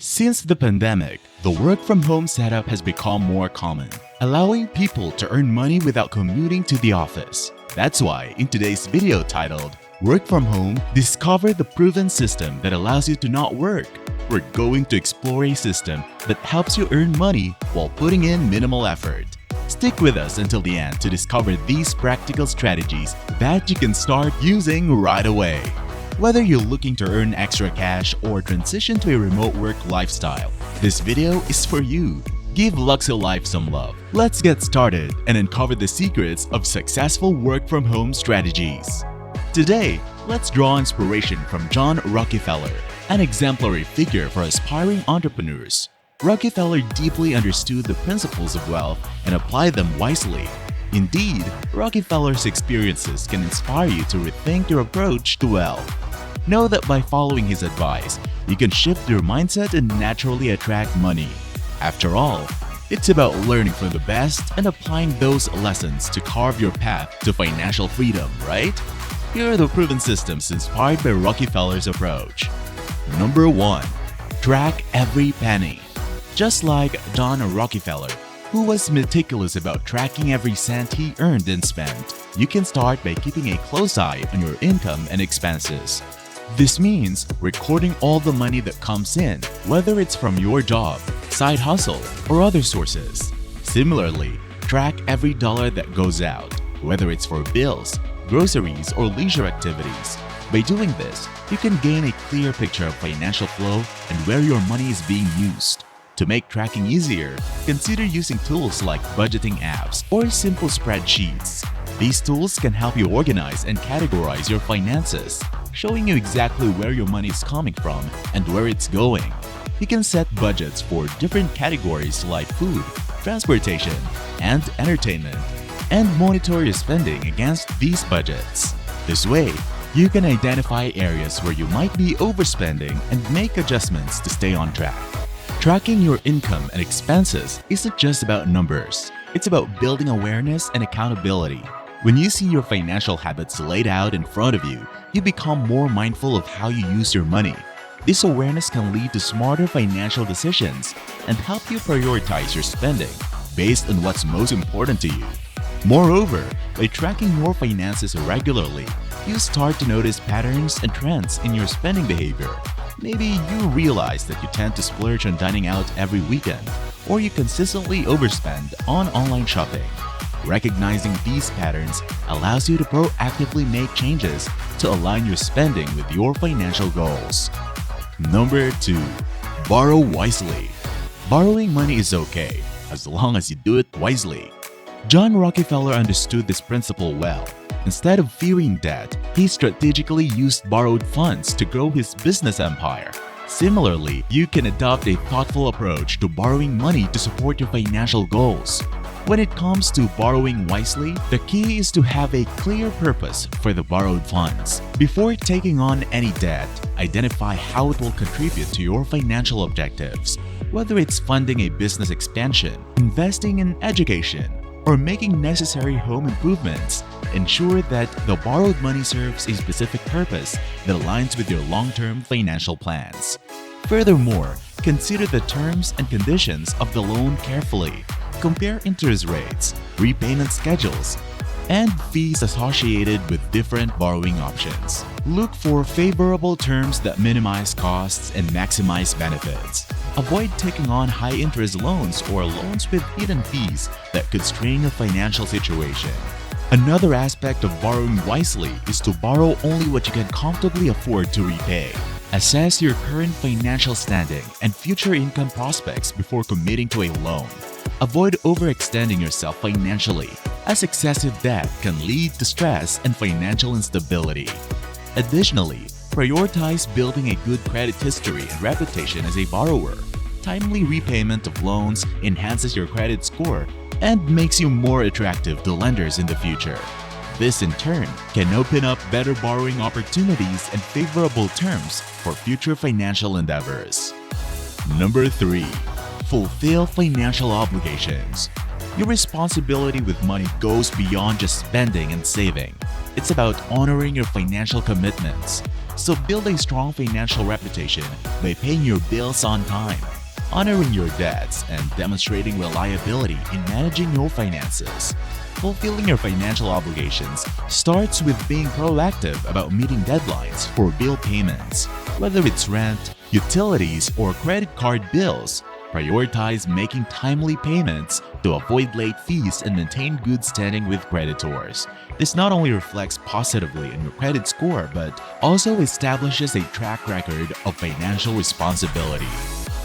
Since the pandemic, the work-from-home setup has become more common, allowing people to earn money without commuting to the office. That's why in today's video titled, Work from Home, discover the proven system that allows you to not work. We're going to explore a system that helps you earn money while putting in minimal effort. Stick with us until the end to discover these practical strategies that you can start using right away. Whether you're looking to earn extra cash or transition to a remote work lifestyle, this video is for you. Give Luxo-Life some love. Let's get started and uncover the secrets of successful work-from-home strategies. Today, let's draw inspiration from John Rockefeller, an exemplary figure for aspiring entrepreneurs. Rockefeller deeply understood the principles of wealth and applied them wisely. Indeed, Rockefeller's experiences can inspire you to rethink your approach to wealth. Know that by following his advice, you can shift your mindset and naturally attract money. After all, it's about learning from the best and applying those lessons to carve your path to financial freedom, right? Here are the proven systems inspired by Rockefeller's approach. Number 1. Track every penny. Just like John Rockefeller, who was meticulous about tracking every cent he earned and spent, you can start by keeping a close eye on your income and expenses. This means recording all the money that comes in, whether it's from your job, side hustle, or other sources. Similarly, track every dollar that goes out, whether it's for bills, groceries, or leisure activities. By doing this, you can gain a clear picture of financial flow and where your money is being used. To make tracking easier, consider using tools like budgeting apps or simple spreadsheets. These tools can help you organize and categorize your finances, showing you exactly where your money is coming from and where it's going. You can set budgets for different categories like food, transportation, and entertainment, and monitor your spending against these budgets. This way, you can identify areas where you might be overspending and make adjustments to stay on track. Tracking your income and expenses isn't just about numbers. It's about building awareness and accountability. When you see your financial habits laid out in front of you, you become more mindful of how you use your money. This awareness can lead to smarter financial decisions and help you prioritize your spending based on what's most important to you. Moreover, by tracking your finances regularly, you start to notice patterns and trends in your spending behavior. Maybe you realize that you tend to splurge on dining out every weekend, or you consistently overspend on online shopping. Recognizing these patterns allows you to proactively make changes to align your spending with your financial goals. Number 2. Borrow wisely. Borrowing money is okay, as long as you do it wisely. John Rockefeller understood this principle well. Instead of fearing debt, he strategically used borrowed funds to grow his business empire. Similarly, you can adopt a thoughtful approach to borrowing money to support your financial goals. When it comes to borrowing wisely, the key is to have a clear purpose for the borrowed funds. Before taking on any debt, identify how it will contribute to your financial objectives. Whether it's funding a business expansion, investing in education, or making necessary home improvements, ensure that the borrowed money serves a specific purpose that aligns with your long-term financial plans. Furthermore, consider the terms and conditions of the loan carefully. Compare interest rates, repayment schedules, and fees associated with different borrowing options. Look for favorable terms that minimize costs and maximize benefits. Avoid taking on high-interest loans or loans with hidden fees that could strain your financial situation. Another aspect of borrowing wisely is to borrow only what you can comfortably afford to repay. Assess your current financial standing and future income prospects before committing to a loan. Avoid overextending yourself financially, as excessive debt can lead to stress and financial instability. Additionally, prioritize building a good credit history and reputation as a borrower. Timely repayment of loans enhances your credit score and makes you more attractive to lenders in the future. This in turn can open up better borrowing opportunities and favorable terms for future financial endeavors. Number 3. Fulfill financial obligations. Your responsibility with money goes beyond just spending and saving. It's about honoring your financial commitments. So build a strong financial reputation by paying your bills on time, honoring your debts, and demonstrating reliability in managing your finances. Fulfilling your financial obligations starts with being proactive about meeting deadlines for bill payments. Whether it's rent, utilities, or credit card bills, prioritize making timely payments to avoid late fees and maintain good standing with creditors. This not only reflects positively on your credit score but also establishes a track record of financial responsibility.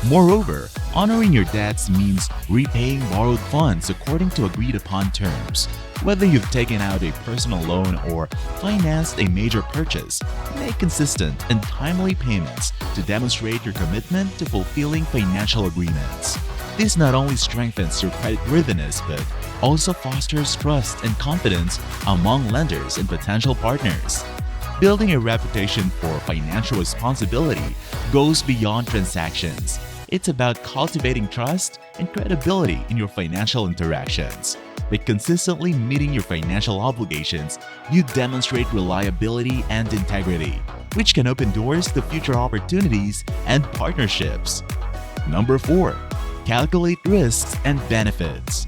Moreover, honoring your debts means repaying borrowed funds according to agreed-upon terms. Whether you've taken out a personal loan or financed a major purchase, make consistent and timely payments to demonstrate your commitment to fulfilling financial agreements. This not only strengthens your creditworthiness but also fosters trust and confidence among lenders and potential partners. Building a reputation for financial responsibility goes beyond transactions. It's about cultivating trust and credibility in your financial interactions. By consistently meeting your financial obligations, you demonstrate reliability and integrity, which can open doors to future opportunities and partnerships. Number 4. Calculate risks and benefits.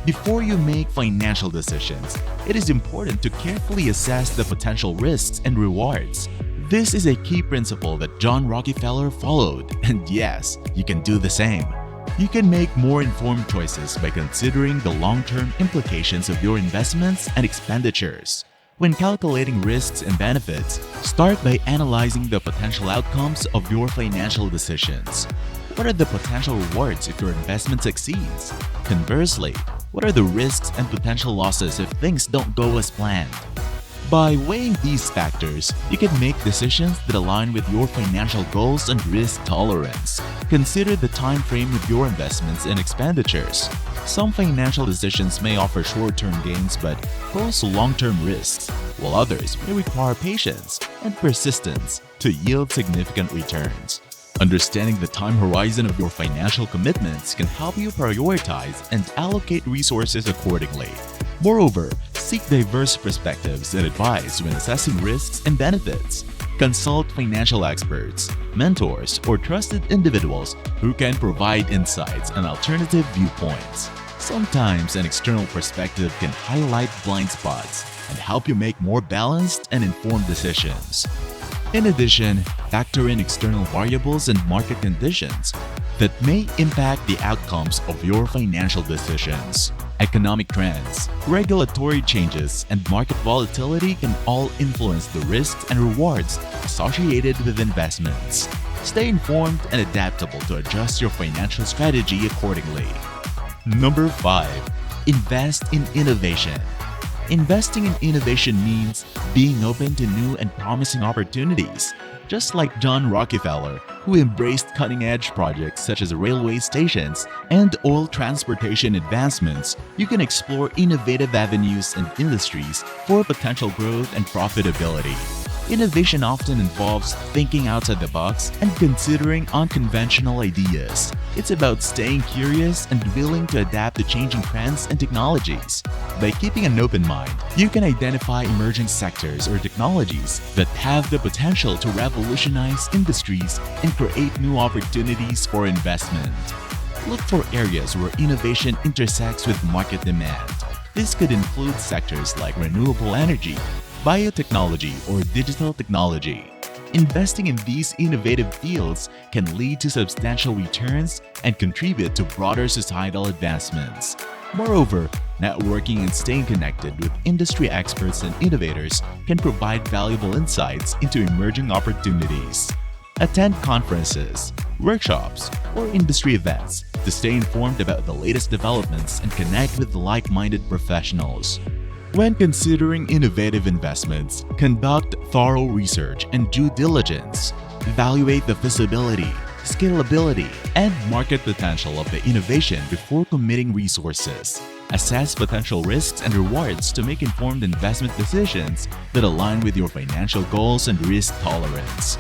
Before you make financial decisions, it is important to carefully assess the potential risks and rewards. This is a key principle that John Rockefeller followed, and yes, you can do the same. You can make more informed choices by considering the long-term implications of your investments and expenditures. When calculating risks and benefits, start by analyzing the potential outcomes of your financial decisions. What are the potential rewards if your investment succeeds? Conversely, what are the risks and potential losses if things don't go as planned? By weighing these factors, you can make decisions that align with your financial goals and risk tolerance. Consider the time frame of your investments and expenditures. Some financial decisions may offer short-term gains but pose long-term risks, while others may require patience and persistence to yield significant returns. Understanding the time horizon of your financial commitments can help you prioritize and allocate resources accordingly. Moreover, seek diverse perspectives and advice when assessing risks and benefits. Consult financial experts, mentors, or trusted individuals who can provide insights and alternative viewpoints. Sometimes an external perspective can highlight blind spots and help you make more balanced and informed decisions. In addition, factor in external variables and market conditions that may impact the outcomes of your financial decisions. Economic trends, regulatory changes, and market volatility can all influence the risks and rewards associated with investments. Stay informed and adaptable to adjust your financial strategy accordingly. Number 5. Invest in innovation. Investing in innovation means being open to new and promising opportunities. Just like John Rockefeller, who embraced cutting-edge projects such as railway stations and oil transportation advancements, you can explore innovative avenues and industries for potential growth and profitability. Innovation often involves thinking outside the box and considering unconventional ideas. It's about staying curious and willing to adapt to changing trends and technologies. By keeping an open mind, you can identify emerging sectors or technologies that have the potential to revolutionize industries and create new opportunities for investment. Look for areas where innovation intersects with market demand. This could include sectors like renewable energy, biotechnology, or digital technology. Investing in these innovative fields can lead to substantial returns and contribute to broader societal advancements. Moreover, networking and staying connected with industry experts and innovators can provide valuable insights into emerging opportunities. Attend conferences, workshops, or industry events to stay informed about the latest developments and connect with like-minded professionals. When considering innovative investments, conduct thorough research and due diligence. Evaluate the feasibility, scalability, and market potential of the innovation before committing resources. Assess potential risks and rewards to make informed investment decisions that align with your financial goals and risk tolerance.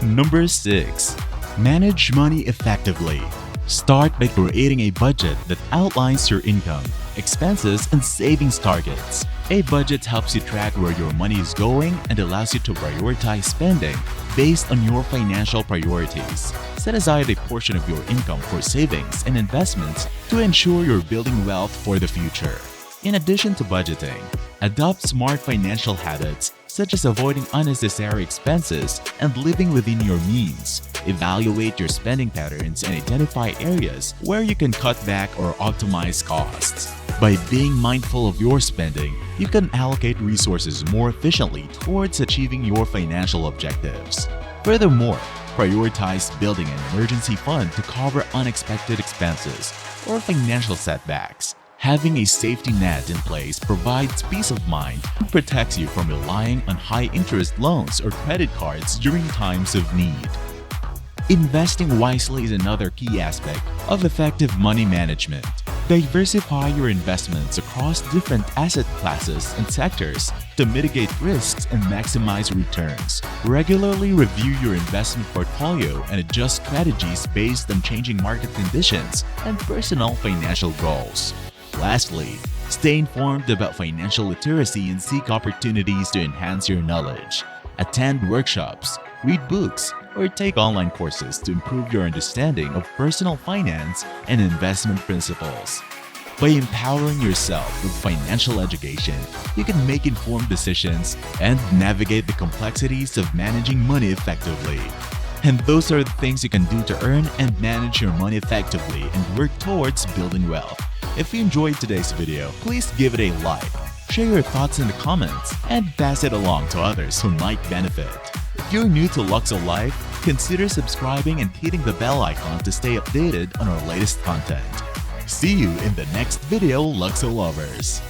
Number 6. Manage money effectively. Start by creating a budget that outlines your income, expenses, and savings targets. A budget helps you track where your money is going and allows you to prioritize spending based on your financial priorities. Set aside a portion of your income for savings and investments to ensure you're building wealth for the future. In addition to budgeting, adopt smart financial habits such as avoiding unnecessary expenses and living within your means. Evaluate your spending patterns and identify areas where you can cut back or optimize costs. By being mindful of your spending, you can allocate resources more efficiently towards achieving your financial objectives. Furthermore, prioritize building an emergency fund to cover unexpected expenses or financial setbacks. Having a safety net in place provides peace of mind and protects you from relying on high-interest loans or credit cards during times of need. Investing wisely is another key aspect of effective money management. Diversify your investments across different asset classes and sectors to mitigate risks and maximize returns. Regularly review your investment portfolio and adjust strategies based on changing market conditions and personal financial goals. Lastly, stay informed about financial literacy and seek opportunities to enhance your knowledge. Attend workshops, read books, or take online courses to improve your understanding of personal finance and investment principles. By empowering yourself with financial education, you can make informed decisions and navigate the complexities of managing money effectively. And those are the things you can do to earn and manage your money effectively and work towards building wealth. If you enjoyed today's video, please give it a like, share your thoughts in the comments, and pass it along to others who might benefit. If you're new to Luxo-Life, consider subscribing and hitting the bell icon to stay updated on our latest content. See you in the next video, Luxo lovers!